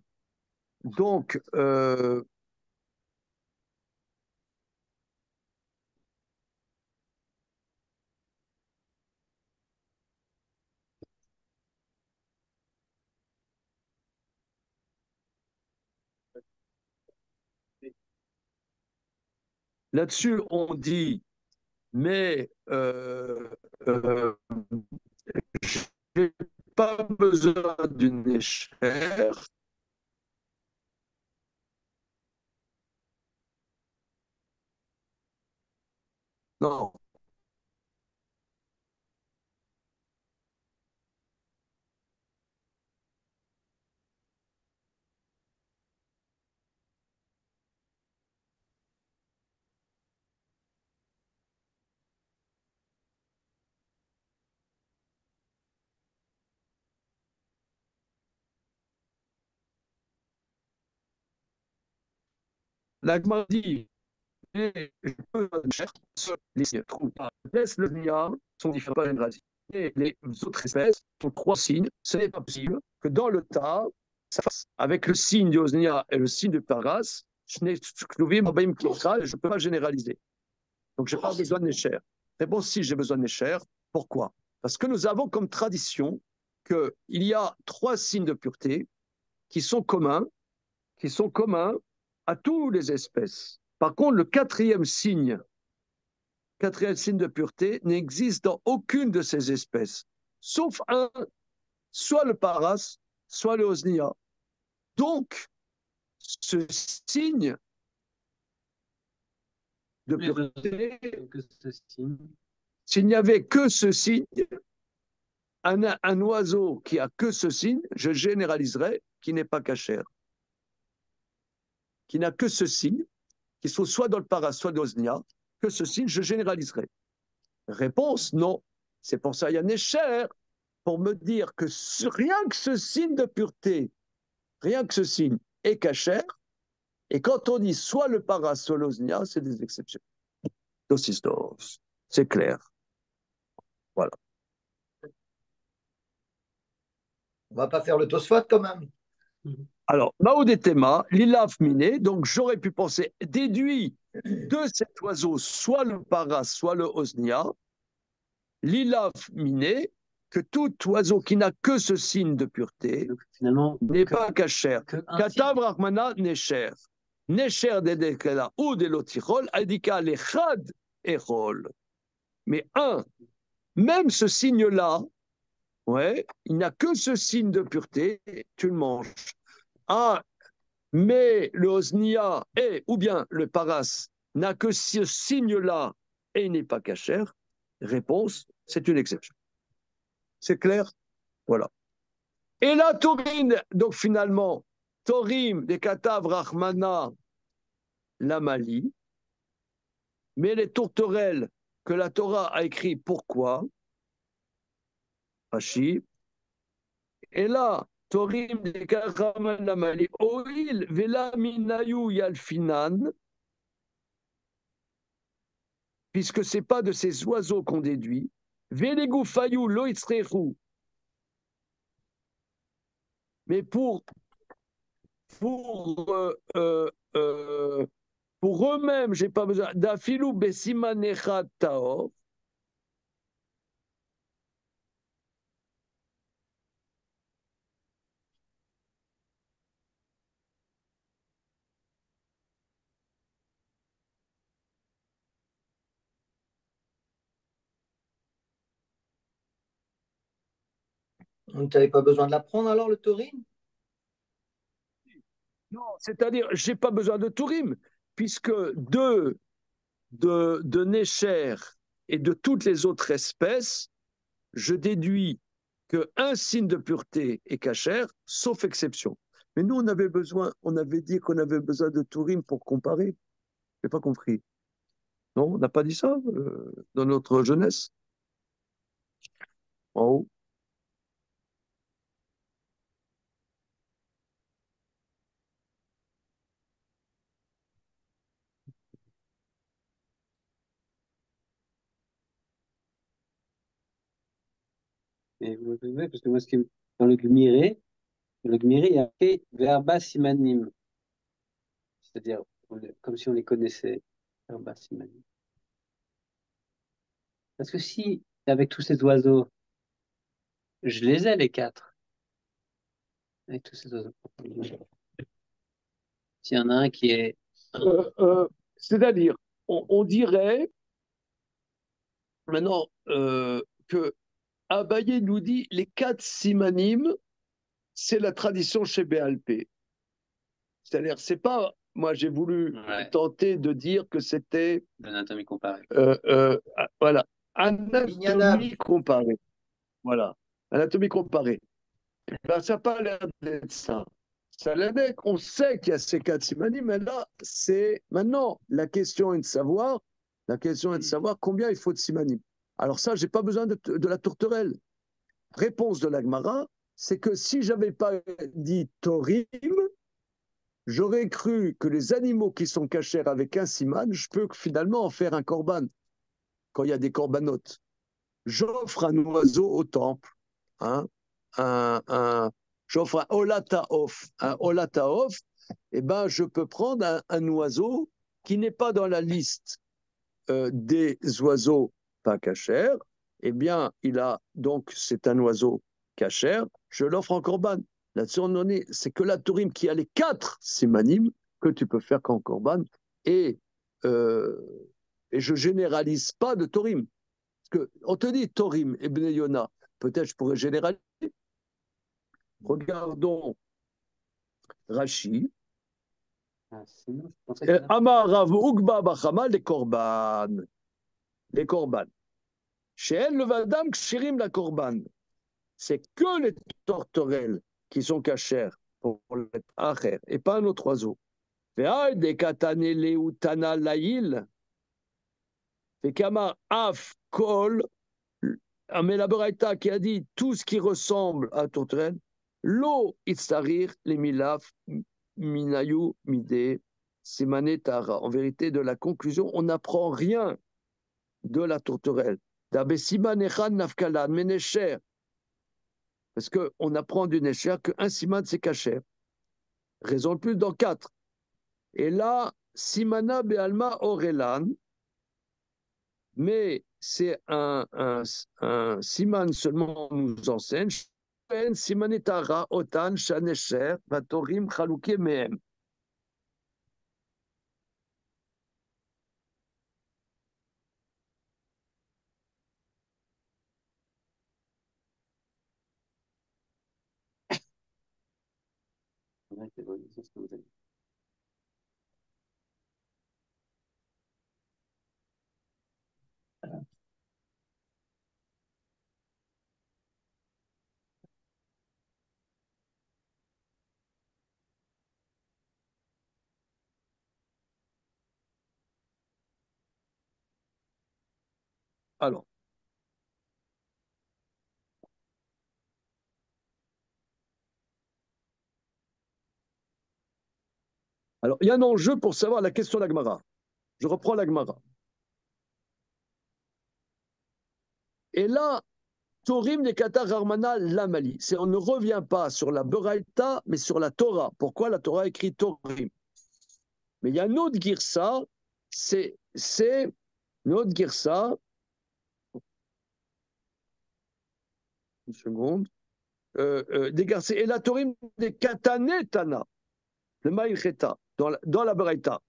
Donc, là-dessus, on dit, mais j'ai pas besoin d'une échelle. Non. La Gemara dit, mais je peux chercher les signes. Laisse le nia sont différents par une racine. Et les autres espèces sont 3 signes. Ce n'est pas possible que dans le tas, avec le signe de Osnia et le signe de Paras, je ne peux pas généraliser. Donc, je n'ai pas besoin de Nécher. Réponse si j'ai besoin de Nécher. Pourquoi? Parce que nous avons comme tradition qu'il y a 3 signes de pureté qui sont communs à toutes les espèces. Par contre, le quatrième signe de pureté n'existe dans aucune de ces espèces, sauf un, soit le paras, soit le osnia. Donc, ce signe de pureté, s'il n'y avait que ce signe, un oiseau qui a que ce signe, je généraliserais, qui n'est pas cachère, qui n'a que ce signe, qui soit dans le paras, soit dans l'osnia, que ce signe, je généraliserai. Réponse, non. C'est pour ça qu'il y a Nécher, pour me dire que rien que ce signe de pureté, rien que ce signe est cachère, et quand on dit soit le paras, soit l'osnia, c'est des exceptions. Dosistos, c'est clair. Voilà. On va pas faire le Tosfot quand même. Alors, Maodetema, l'ilaf miné, donc j'aurais pu penser, déduit de cet oiseau, soit le paras, soit le osnia, l'ilaf miné, que tout oiseau qui n'a que ce signe de pureté n'est pas cachère. Katav Rahmana Necher. Necher de Dekela ou de l'Otichol, indica l'Echad Echol. Mais même ce signe-là, Ouais, il n'a que ce signe de pureté, tu le manges. Ah, mais le osnia ou bien le paras n'a que ce signe-là et il n'est pas cachère. Réponse, c'est une exception. C'est clair? Voilà. Et la taurine, donc finalement, Torim, des Katav, Rahmana, Lamali, mais les tourterelles que la Torah a écrit, pourquoi? Rashi. Et là, Torim, des Katav, Lamali, Oil, Vela, Minayu, Yalfinan, puisque ce n'est pas de ces oiseaux qu'on déduit, Velegu, Fayou, Loitzrehu, mais pour, euh, euh, euh, pour eux-mêmes, j'ai pas besoin d'afilou besimanecha taor. Donc, tu n'avais pas besoin de l'apprendre alors, le taurine? Non, c'est-à-dire, j'ai pas besoin de tourim, puisque de Necher et de toutes les autres espèces, je déduis qu'un signe de pureté est cachère, sauf exception. Mais nous, on avait dit qu'on avait besoin de tourim pour comparer. Je n'ai pas compris. Non, on n'a pas dit ça dans notre jeunesse. En haut. Et vous pouvez, parce que moi, dans le Gmiré, il y a marqué Verba Simanim, c'est-à-dire comme si on les connaissait. Verba Simanim. Parce que si, avec tous ces oiseaux, je les ai les quatre, avec tous ces oiseaux. S'il y en a un qui est. C'est-à-dire, on dirait maintenant que Abaye nous dit les quatre simanim, c'est la tradition chez BLP. C'est-à-dire, c'est pas. Moi, j'ai voulu Ouais, tenter de dire que c'était. l'anatomie comparée. Voilà. Mignonave. Anatomie comparée. Voilà. Anatomie comparée. Ben, ça n'a pas l'air d'être ça. Ça a l'air d'être, on sait qu'il y a ces quatre simanim, mais là, c'est. Maintenant, la question est de savoir combien il faut de simanim. Alors, ça, j'ai pas besoin de la tourterelle. Réponse de l'Agmara, c'est que si j'avais pas dit Torim, j'aurais cru que les animaux qui sont cachés avec un siman, je peux finalement en faire un korban quand il y a des corbanotes. J'offre un oiseau au temple, hein, j'offre un olataof, et ben je peux prendre un oiseau qui n'est pas dans la liste des oiseaux pas cachers, eh bien, c'est un oiseau cachère, je l'offre en corban. Là-dessus, c'est que la tourim qui a les quatre simanim que tu peux faire qu'en corban, et, euh, et je généralise pas de tourim. Parce que on te dit tourim et Bnei Yona, peut-être je pourrais généraliser. Regardons Rashi. Ah, sinon, je pensais que Amar Rav Ugba Bachama, les korban. Les korban. Chez elle, le Vadam Kshirim la Korban. C'est que les tourterelles qui sont cachères pour l'être acher et pas un autre oiseau. Des katanele ou tana laïl. Fait kama af kol. Mais la Beraïta qui a dit tout ce qui ressemble à tourterelle. Lo itzarir les milaf minayu mide simanetara. En vérité, de la conclusion, on n'apprend rien de la tourterelle. Dabesimanechan nafkalan menecher. Parce qu'on apprend du Nécher qu'un siman, c'est cachère. Raison de plus dans 4. Et là, simana be'alma orelan, mais c'est un siman seulement nous enseigne. Simanetara otan shanesher vatorim chalouké mehem. Ouais, c'est bon, c'est ce que vous avez dit. Alors, il y a un enjeu pour savoir la question d'Agmara. Je reprends l'Agmara. Et là, Torim des Qatar Harmana Lamali. On ne revient pas sur la Beraïta, mais sur la Torah. Pourquoi la Torah écrit Torim? Mais il y a une autre girsa, c'est une autre girsa. Une seconde. Des garçons. Et la Torim des Katanetana, le Maïcheta, dans la Beraïta.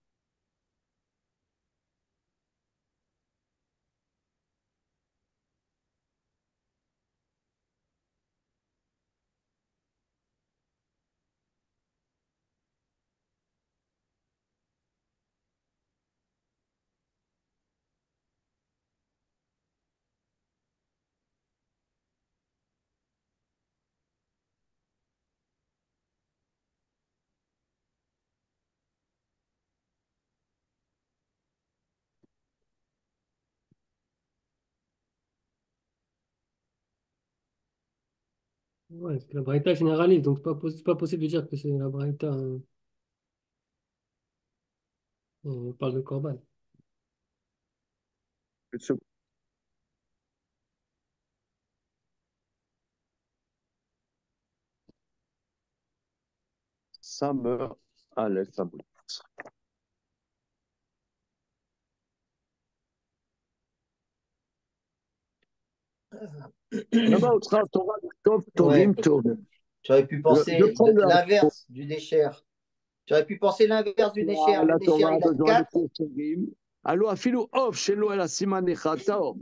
Ouais, parce que la Braïta généralise, donc c'est pas possible de dire que c'est la Braïta. On parle de Corban. Ça meurt à l'aise, ça brûle. Là-bas, au Torah, Torim, Ouais. Torim. Tu aurais pu Je penser prends le l'inverse du Nécher. Tu aurais pu penser l'inverse du Nécher. Le la Nécher, Torah a il a besoin de 4. Torim. Alors, afilu of, shelo el asiman echata, kol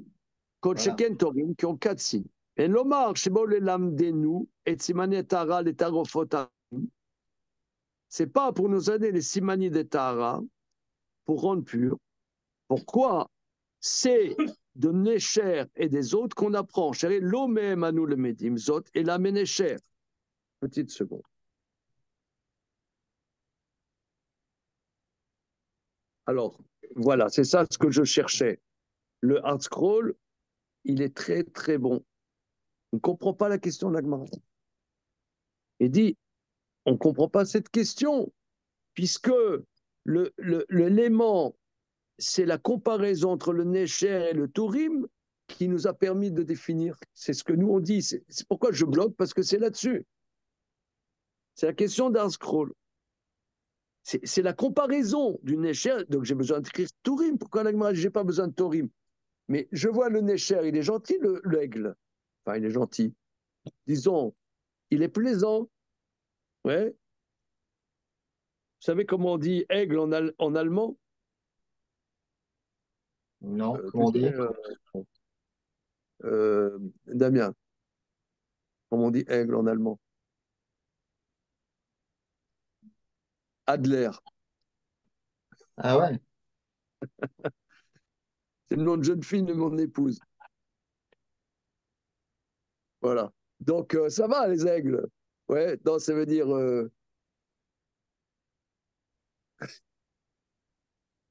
Voilà. sheken Torim, qui ont 4 signes. Et l'omar, shebo le lamdenu, et simani tara, les tarofot. C'est pas pour nous aider les simani de tara, pour rendre pur. Pourquoi? C'est de Nécher et des autres qu'on apprend. Chérie, l'omem à nous le médim, zot, et la ménécher. Petite seconde. Alors, voilà, c'est ça ce que je cherchais. Le hard scroll, il est très, très bon. On ne comprend pas la question de l'Agmara. Il dit, on ne comprend pas cette question, puisque l'élément, c'est la comparaison entre le Nécher et le Tourim qui nous a permis de définir. C'est ce que nous on dit. C'est pourquoi je bloque, parce que c'est là-dessus. C'est la question d'un scroll. C'est la comparaison du Nécher. Donc j'ai besoin d'écrire Tourim. Pourquoi l'Agmara, je n'ai pas besoin de Tourim? Mais je vois le Nécher, il est gentil, l'aigle. Enfin, il est gentil. Disons, il est plaisant. Ouais. Vous savez comment on dit aigle en allemand? Non, Tu comment on sais, dit? Damien, comment on dit aigle en allemand? Adler. Ah ouais. C'est le nom de jeune fille de mon épouse. Voilà. Donc, ça va, les aigles. Ouais, non, ça veut dire.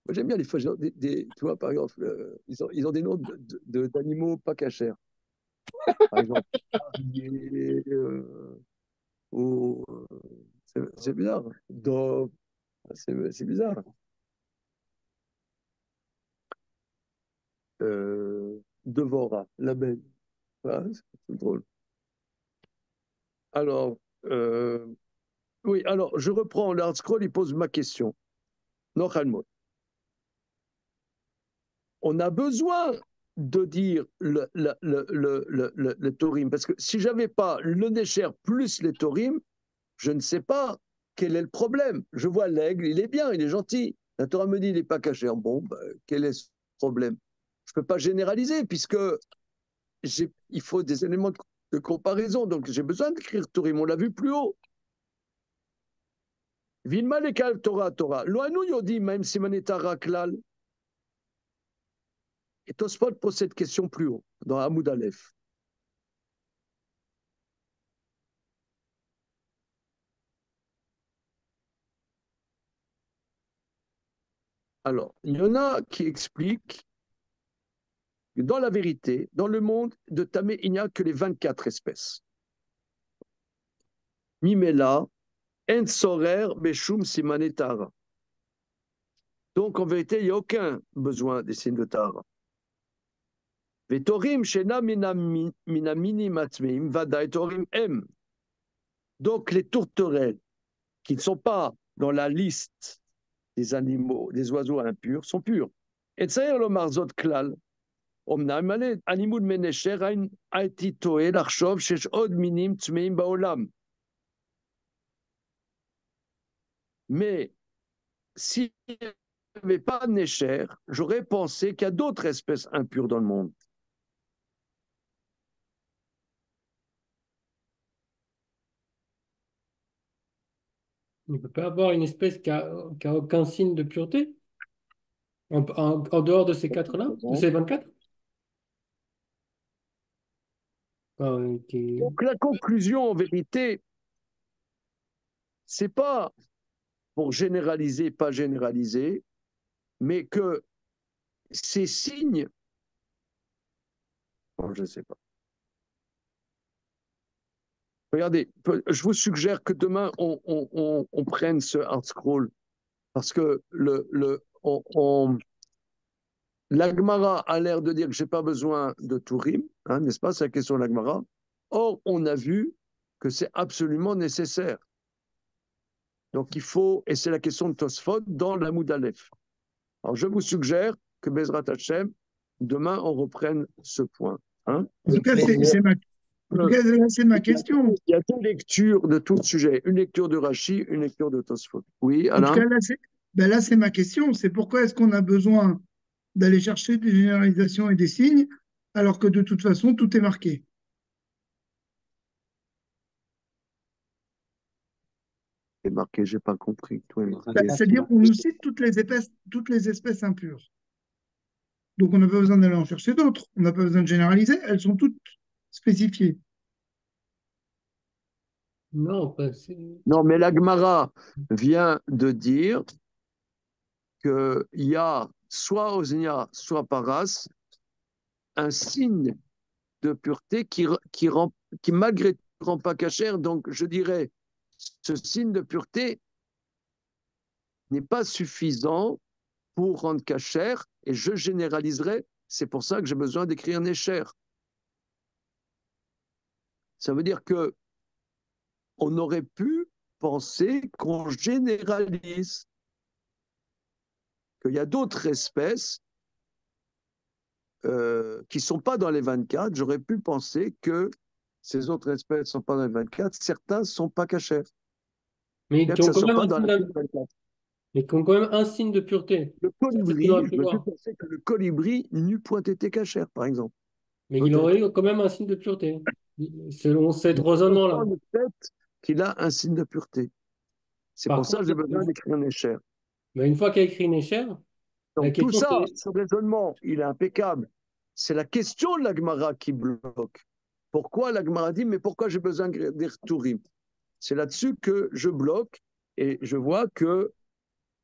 Moi, j'aime bien les fois, tu vois, par exemple, ils ont des noms d'animaux pas cachers. Par exemple, Arié, ou, c'est bizarre. C'est bizarre. Devora, l'abeille. Voilà, c'est drôle. Alors, oui, alors, je reprends l'Hard Scroll, il pose ma question. Normalement, on a besoin de dire le Torim, parce que si j'avais pas le Nécher plus les Torim, je ne sais pas quel est le problème. Je vois l'aigle, il est bien, il est gentil. La Torah me dit il n'est pas caché. Bon, ben, quel est ce problème? Je ne peux pas généraliser, puisque il faut des éléments de comparaison. Donc j'ai besoin d'écrire Tourim, on l'a vu plus haut. Vilma lekal Torah Torah. Loanu yodi même simanetara klal. Et Tosfot pose cette question plus haut, dans Hamoud Aleph. Alors, il y en a qui expliquent que dans la vérité, dans le monde de Tamé, il n'y a que les 24 espèces. Mimela, En Sorer, Beshum, Simanetara. Donc, en vérité, il n'y a aucun besoin des signes de Tara. Vetorim, Shena, Minamini, Matmeim, Vada, et Torim, M. Donc, les tourterelles qui ne sont pas dans la liste des animaux, des oiseaux impurs, sont purs. Et Tsaïr le Marzot Klal, Omnam, Animul Menesher, Aiti Toe, Larchov, Shesh Od Minim, Tmeim Baolam. Mais s'il n'y avait pas de Necher, j'aurais pensé qu'il y a d'autres espèces impures dans le monde. Il ne peut pas avoir une espèce qui a aucun signe de pureté en dehors de ces quatre-là, de ces 24? Donc la conclusion, en vérité, c'est pas pour généraliser, pas généraliser, mais que ces signes, bon, je ne sais pas. Regardez, je vous suggère que demain, on prenne ce hard scroll, parce que l'Agmara a l'air de dire que je n'ai pas besoin de Tourim, hein, n'est-ce pas? C'est la question de l'Agmara. Or, on a vu que c'est absolument nécessaire. Donc, il faut, et c'est la question de Tosfot dans l'Amoud Aleph. Alors, je vous suggère que Bezrat Hashem, demain, on reprenne ce point. Hein. En tout cas, c'est ma question. Il y a deux lectures de tout le sujet. Une lecture de Rashi, une lecture de Tosfot. Oui, En tout Alain? cas, là, c'est ma question. C'est pourquoi est-ce qu'on a besoin d'aller chercher des généralisations et des signes, alors que de toute façon, tout est marqué. C'est marqué, je n'ai pas compris. Tout est marqué. C'est-à-dire qu'on nous cite toutes les espèces impures. Donc, on n'a pas besoin d'aller en chercher d'autres. On n'a pas besoin de généraliser. Elles sont toutes spécifiées. Non, Non, mais l'Agmara vient de dire qu'il y a soit Osnia, soit Paras, un signe de pureté qui malgré tout ne rend pas cachère. Donc, je dirais, ce signe de pureté n'est pas suffisant pour rendre cachère, et je généraliserai. C'est pour ça que j'ai besoin d'écrire Nécher. Ça veut dire que on aurait pu penser qu'on généralise, qu'il y a d'autres espèces qui ne sont pas dans les 24. J'aurais pu penser que ces autres espèces ne sont pas dans les 24. Certains ne sont pas cachères. mais qui ont Ça quand sont même pas un dans signe les 24. Mais qui ont quand même un signe de pureté. Le Ça, c'est ce colibri, qu'on aurait je pu me suis voir. pensé que le colibri n'eût point été cachère, par exemple. Mais il aurait eu quand même un signe de pureté, selon cet raisonnement-là. Le fait qu'il a un signe de pureté. C'est Par pour ça que j'ai contre, besoin d'écrire Nécher. mais une fois qu'il a écrit Nécher, la Donc tout question ça, c'est. ce raisonnement, il est impeccable. C'est la question de l'Agmara qui bloque. Pourquoi l'Agmara dit, mais pourquoi j'ai besoin des retourim? C'est là-dessus que je bloque, et je vois que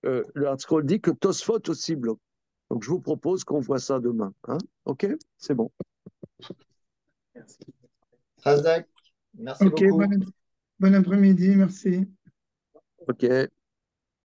le Hardscroll dit que Tosfot aussi bloque. Donc je vous propose qu'on voit ça demain. Hein, ok? C'est bon. Razak, merci Ok, beaucoup. bon après-midi, merci. Ok.